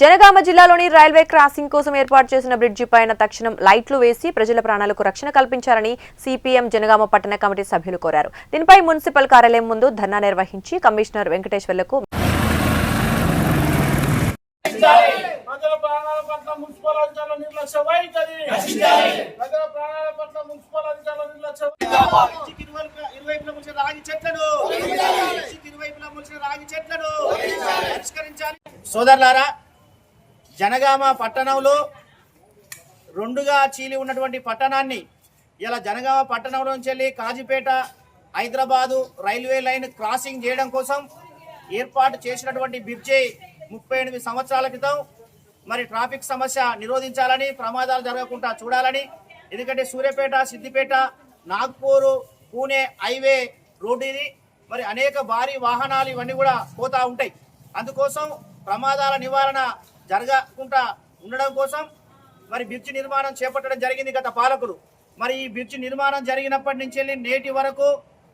జనగామ జిల్లాలోని railway crossing కోసం ఏర్పాటు చేసిన బ్రిడ్జి పైన తక్షణం లైట్లు వేసి ప్రజల ప్రాణాలకు రక్షణ కల్పించాలని సిపిఎం జనగామ పట్టణ కమిటీ సభ్యులు కోరారు. దీనిపై మున్సిపల్ కార్యాలయం ముందు ధర్నా నిర్వహించి కమిషనర్ వెంకటేశ్వర్లకు సోదరులారా, జనగామ పట్టణంలో రెండుగా చీలి ఉన్నటువంటి పట్టణాన్ని ఇలా జనగామ పట్టణంలో నుంచి వెళ్ళి Kazipet Hyderabad railway line crossing చేయడం కోసం ఏర్పాటు చేసినటువంటి బ్రిడ్జి 38 సంవత్సరాల క్రితం మరి ట్రాఫిక్ సమస్య నిరోధించాలని, ప్రమాదాలు జరగకుండా చూడాలని, ఎందుకంటే సూర్యాపేట, సిద్దిపేట, నాగ్పూర్, పూణే హైవే రోడ్డు ఇది. మరి అనేక భారీ వాహనాలు ఇవన్నీ కూడా పోతూ ఉంటాయి. అందుకోసం ప్రమాదాల నివారణ జరగకుండా ఉండడం కోసం మరి బ్రిడ్జి నిర్మాణం చేపట్టడం జరిగింది గత పాలకులు. మరి ఈ బ్రిడ్జి నిర్మాణం జరిగినప్పటి నుంచి వెళ్ళి నేటి వరకు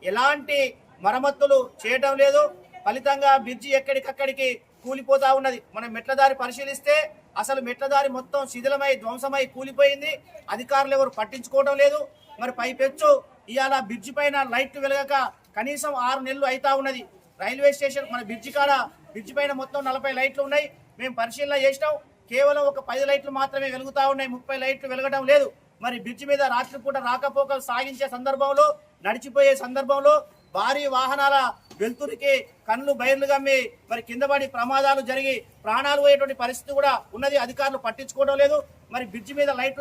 ఎలాంటి మరమ్మతులు చేయడం లేదు. ఫలితంగా బ్రిడ్జి ఎక్కడికక్కడికి కూలిపోతా ఉన్నది. మనం మెట్లదారి పరిశీలిస్తే అసలు మెట్లదారి మొత్తం శిథిలమై ధ్వంసమై కూలిపోయింది. అధికారులు ఎవరు పట్టించుకోవడం లేదు. మరి పైపెచ్చు ఇవాళ బ్రిడ్జి పైన లైట్లు వెలగక కనీసం 6 నెలలు అవుతా ఉన్నది. రైల్వే స్టేషన్ మన బ్రిడ్జి పైన మొత్తం 40 లైట్లు ఉన్నాయి. మేము పరిశీలన చేసినాం, కేవలం ఒక 10 లైట్లు మాత్రమే వెలుగుతా ఉన్నాయి, 30 లైట్లు వెలగడం లేదు. మరి బ్రిడ్జి మీద రాత్రిపూట రాకపోకలు సాగించే సందర్భంలో, నడిచిపోయే సందర్భంలో భారీ వాహనాల వెలుతురికి కళ్ళు బయర్లు గమ్మి మరి కింద పడి ప్రమాదాలు జరిగి ప్రాణాలు పోయేటువంటి పరిస్థితి కూడా ఉన్నది. అధికారులు పట్టించుకోవడం లేదు. మరి బ్రిడ్జి మీద లైట్లు